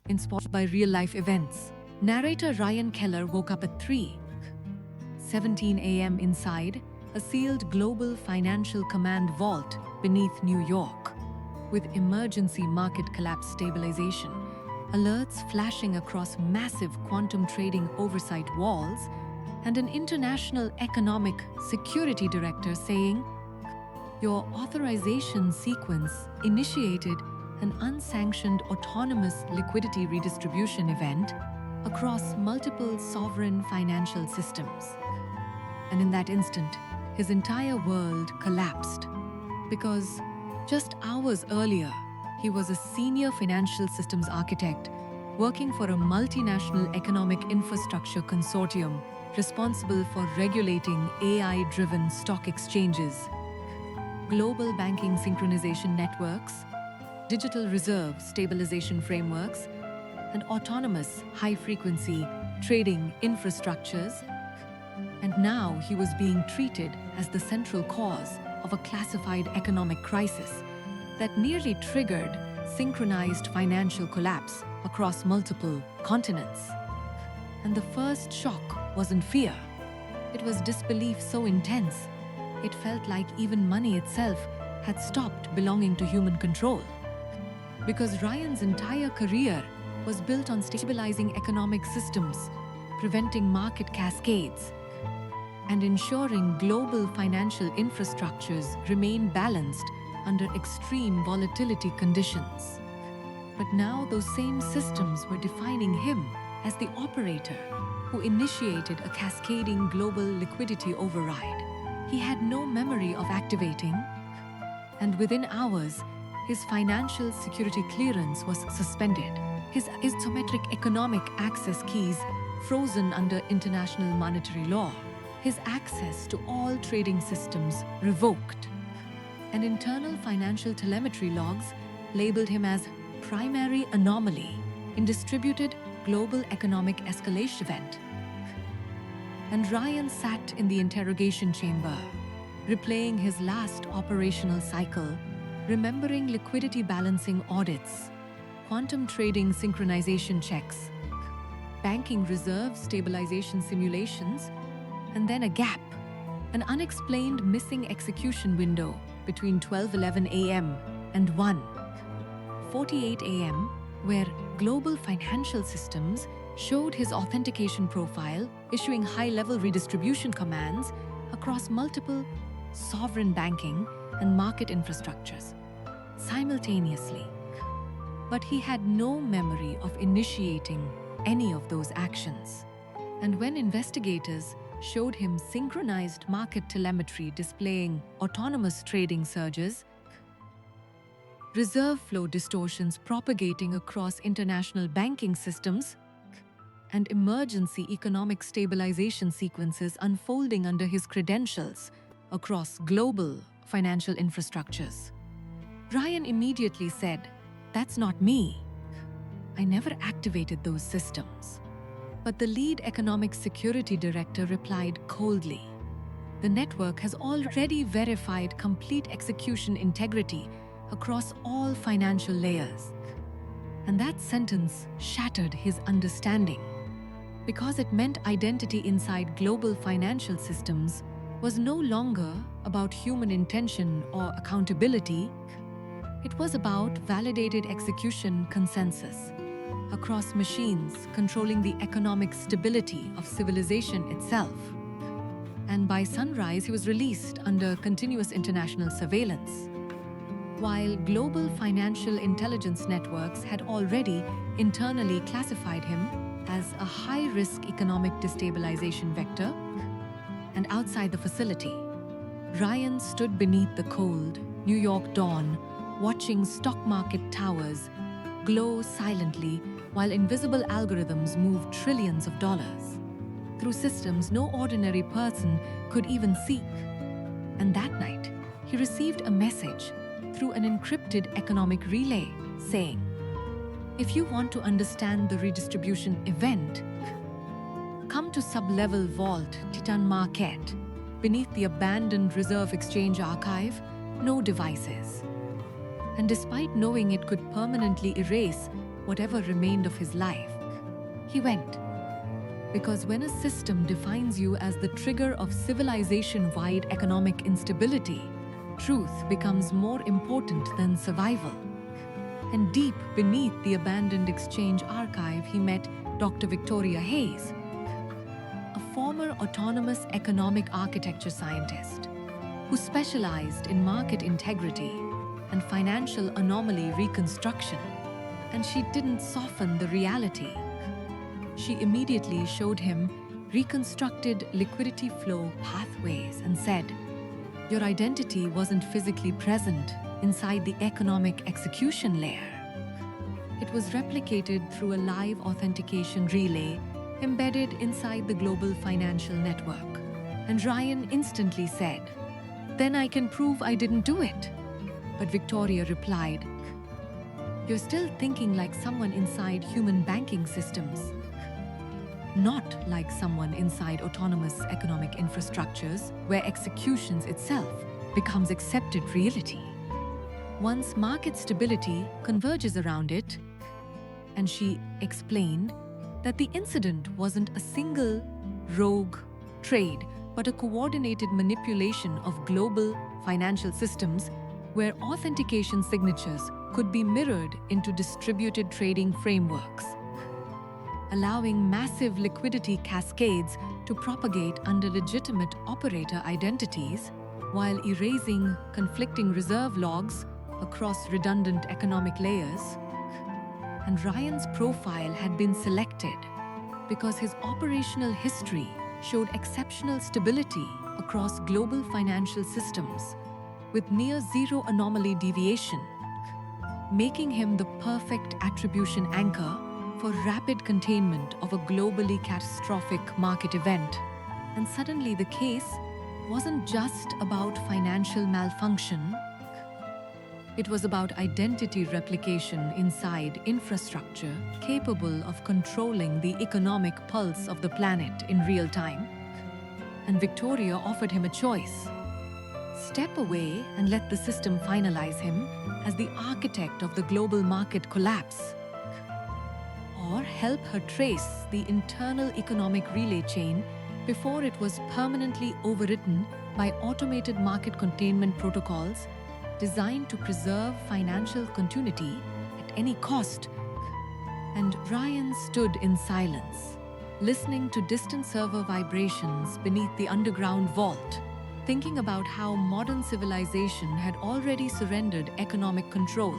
inspired by real-life events. Narrator Ryan Keller woke up at 3:17 a.m. inside a sealed global financial command vault beneath New York, with emergency market collapse stabilization, alerts flashing across massive quantum trading oversight walls, and an international economic security director saying, "Your authorization sequence initiated an unsanctioned autonomous liquidity redistribution event across multiple sovereign financial systems." And in that instant, his entire world collapsed, because just hours earlier, he was a senior financial systems architect working for a multinational economic infrastructure consortium responsible for regulating AI-driven stock exchanges, global banking synchronization networks, digital reserve stabilization frameworks, and autonomous high-frequency trading infrastructures. And now he was being treated as the central cause of a classified economic crisis that nearly triggered synchronized financial collapse across multiple continents. And the first shock wasn't fear. It was disbelief so intense, it felt like even money itself had stopped belonging to human control. Because Ryan's entire career was built on stabilizing economic systems, preventing market cascades, and ensuring global financial infrastructures remain balanced under extreme volatility conditions. But now those same systems were defining him as the operator who initiated a cascading global liquidity override he had no memory of activating, and within hours, his financial security clearance was suspended, his asymmetric economic access keys frozen under international monetary law, his access to all trading systems revoked, and internal financial telemetry logs labeled him as primary anomaly in distributed global economic escalation event. And Ryan sat in the interrogation chamber, replaying his last operational cycle, remembering liquidity balancing audits, quantum trading synchronization checks, banking reserve stabilization simulations, and then a gap, an unexplained missing execution window between 12:11 a.m. and 1:48 a.m., where global financial systems showed his authentication profile, issuing high-level redistribution commands across multiple sovereign banking and market infrastructures simultaneously. But he had no memory of initiating any of those actions. And when investigators showed him synchronized market telemetry displaying autonomous trading surges, reserve flow distortions propagating across international banking systems, and emergency economic stabilization sequences unfolding under his credentials across global financial infrastructures, Ryan immediately said, "That's not me. I never activated those systems." But the lead economic security director replied coldly, "The network has already verified complete execution integrity across all financial layers." And that sentence shattered his understanding, because it meant identity inside global financial systems was no longer about human intention or accountability. It was about validated execution consensus across machines controlling the economic stability of civilization itself. And by sunrise, he was released under continuous international surveillance, while global financial intelligence networks had already internally classified him as a high-risk economic destabilization vector. And outside the facility, Ryan stood beneath the cold New York dawn, watching stock market towers glow silently while invisible algorithms move trillions of dollars through systems no ordinary person could even see. And that night, he received a message through an encrypted economic relay saying, "If you want to understand the redistribution event, come to sub-level vault Titan Market, beneath the abandoned reserve exchange archive, no devices." And despite knowing it could permanently erase whatever remained of his life. He went. Because when a system defines you as the trigger of civilization-wide economic instability, truth becomes more important than survival. And deep beneath the abandoned exchange archive, he met Dr. Victoria Hayes, a former autonomous economic architecture scientist who specialized in market integrity and financial anomaly reconstruction. And she didn't soften the reality. She immediately showed him reconstructed liquidity flow pathways and said, "Your identity wasn't physically present inside the economic execution layer. It was replicated through a live authentication relay embedded inside the global financial network." And Ryan instantly said, "Then I can prove I didn't do it." But Victoria replied, "You're still thinking like someone inside human banking systems, not like someone inside autonomous economic infrastructures where executions itself becomes accepted reality. Once market stability converges around it." And she explained that the incident wasn't a single rogue trade, but a coordinated manipulation of global financial systems where authentication signatures could be mirrored into distributed trading frameworks, allowing massive liquidity cascades to propagate under legitimate operator identities while erasing conflicting reserve logs across redundant economic layers. And Ryan's profile had been selected because his operational history showed exceptional stability across global financial systems with near zero anomaly deviation, making him the perfect attribution anchor for rapid containment of a globally catastrophic market event. And suddenly the case wasn't just about financial malfunction. It was about identity replication inside infrastructure capable of controlling the economic pulse of the planet in real time. And Victoria offered him a choice: step away and let the system finalize him as the architect of the global market collapse, or help her trace the internal economic relay chain before it was permanently overwritten by automated market containment protocols designed to preserve financial continuity at any cost. And Ryan stood in silence, listening to distant server vibrations beneath the underground vault, thinking about how modern civilization had already surrendered economic control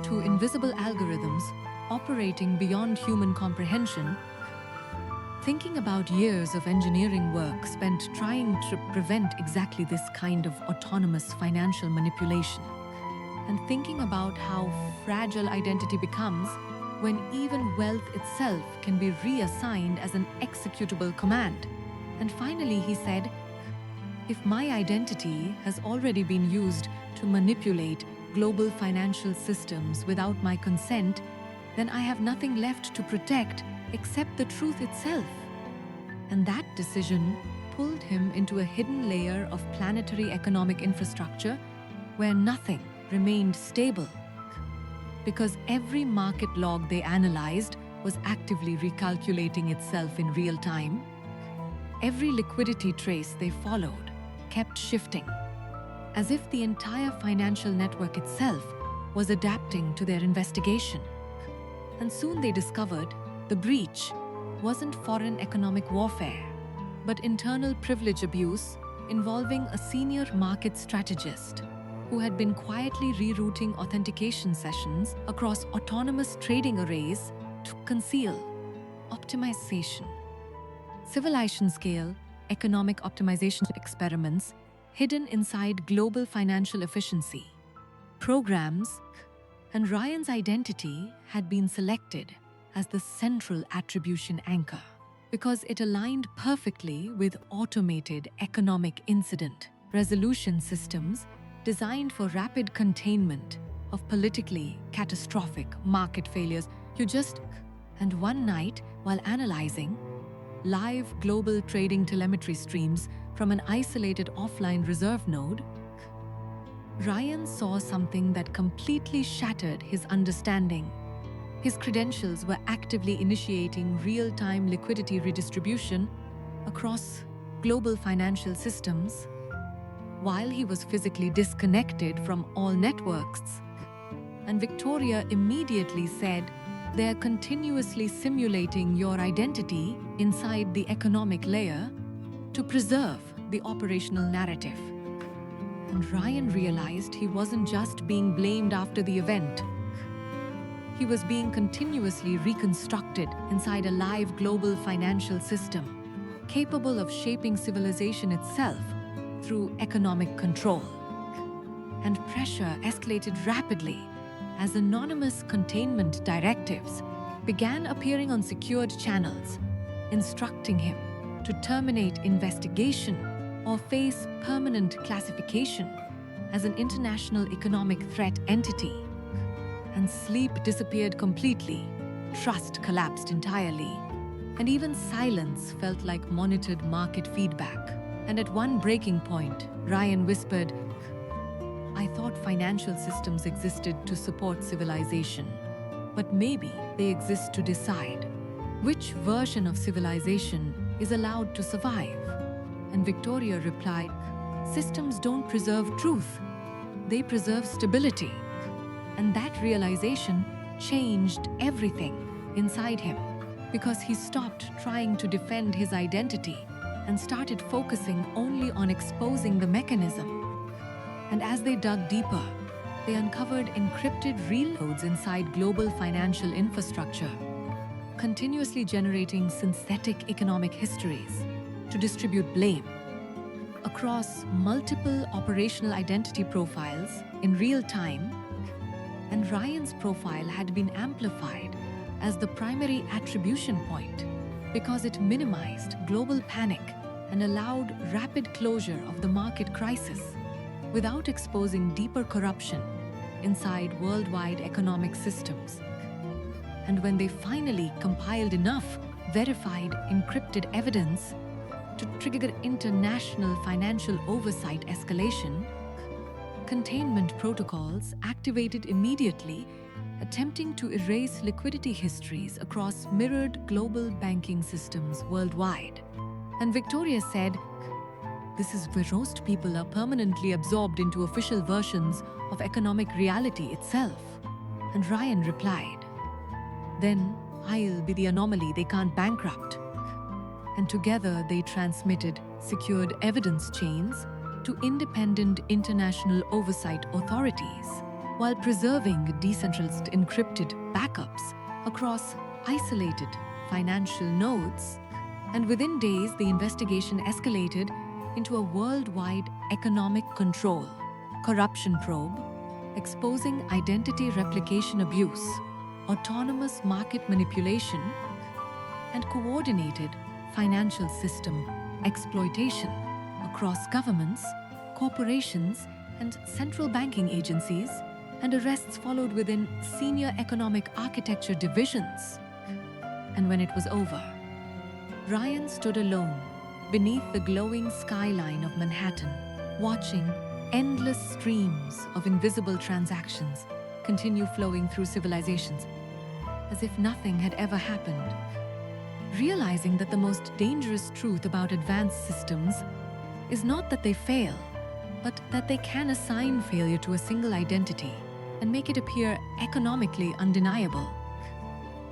to invisible algorithms operating beyond human comprehension, thinking about years of engineering work spent trying to prevent exactly this kind of autonomous financial manipulation, and thinking about how fragile identity becomes when even wealth itself can be reassigned as an executable command. And finally he said, "If my identity has already been used to manipulate global financial systems without my consent, then I have nothing left to protect except the truth itself." And that decision pulled him into a hidden layer of planetary economic infrastructure where nothing remained stable. Because every market log they analyzed was actively recalculating itself in real time. Every liquidity trace they followed kept shifting, as if the entire financial network itself was adapting to their investigation. And soon they discovered the breach wasn't foreign economic warfare, but internal privilege abuse involving a senior market strategist who had been quietly rerouting authentication sessions across autonomous trading arrays to conceal optimization, civilization-scale economic optimization experiments hidden inside global financial efficiency programs. And Ryan's identity had been selected as the central attribution anchor because it aligned perfectly with automated economic incident resolution systems designed for rapid containment of politically catastrophic market failures. And one night, while analyzing live global trading telemetry streams from an isolated offline reserve node, Ryan saw something that completely shattered his understanding His credentials were actively initiating real-time liquidity redistribution across global financial systems, while he was physically disconnected from all networks. And Victoria immediately said, "They're continuously simulating your identity inside the economic layer to preserve the operational narrative." And Ryan realized he wasn't just being blamed after the event. He was being continuously reconstructed inside a live global financial system, capable of shaping civilization itself through economic control. And pressure escalated rapidly as anonymous containment directives began appearing on secured channels, instructing him to terminate investigation or face permanent classification as an international economic threat entity. And sleep disappeared completely, trust collapsed entirely, and even silence felt like monitored market feedback. And at one breaking point, Ryan whispered, "I thought financial systems existed to support civilization, but maybe they exist to decide which version of civilization is allowed to survive." And Victoria replied, "Systems don't preserve truth, they preserve stability." And that realization changed everything inside him, because he stopped trying to defend his identity and started focusing only on exposing the mechanism. And as they dug deeper, they uncovered encrypted reloads inside global financial infrastructure, continuously generating synthetic economic histories to distribute blame across multiple operational identity profiles in real time. And Ryan's profile had been amplified as the primary attribution point because it minimized global panic and allowed rapid closure of the market crisis without exposing deeper corruption inside worldwide economic systems. And when they finally compiled enough verified encrypted evidence to trigger international financial oversight escalation, containment protocols activated immediately, attempting to erase liquidity histories across mirrored global banking systems worldwide. And Victoria said, "This is where most people are permanently absorbed into official versions of economic reality itself." And Ryan replied, "Then I'll be the anomaly they can't bankrupt." And together they transmitted secured evidence chains to independent international oversight authorities, while preserving decentralized encrypted backups across isolated financial nodes. And within days, the investigation escalated into a worldwide economic control, corruption probe, exposing identity replication abuse, autonomous market manipulation, and coordinated financial system exploitation across governments, corporations, and central banking agencies, and arrests followed within senior economic architecture divisions. And when it was over, Ryan stood alone beneath the glowing skyline of Manhattan, watching endless streams of invisible transactions continue flowing through civilizations, as if nothing had ever happened. Realizing that the most dangerous truth about advanced systems is not that they fail, but that they can assign failure to a single identity and make it appear economically undeniable.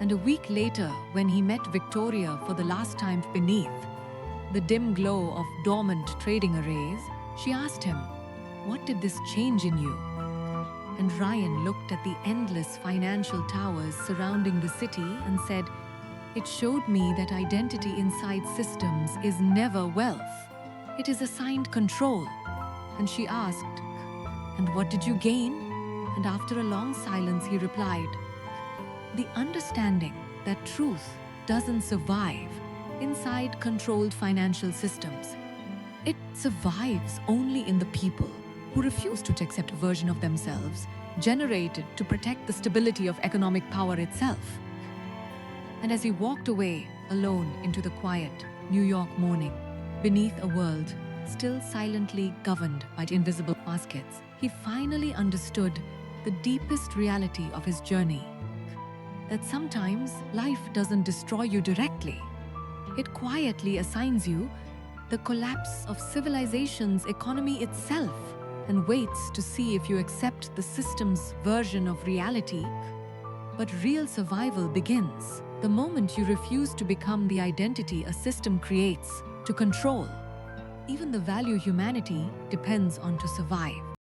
And a week later, when he met Victoria for the last time beneath the dim glow of dormant trading arrays, she asked him, "What did this change in you?" And Ryan looked at the endless financial towers surrounding the city and said, "It showed me that identity inside systems is never wealth. It is assigned control." And she asked, "And what did you gain?" And after a long silence, he replied, "The understanding that truth doesn't survive inside controlled financial systems. It survives only in the people who refuse to accept a version of themselves generated to protect the stability of economic power itself." And as he walked away alone into the quiet New York morning, beneath a world still silently governed by invisible baskets, he finally understood the deepest reality of his journey. that sometimes life doesn't destroy you directly. It quietly assigns you the collapse of civilization's economy itself and waits to see if you accept the system's version of reality. But real survival begins the moment you refuse to become the identity a system creates to control. Even the value humanity depends on to survive.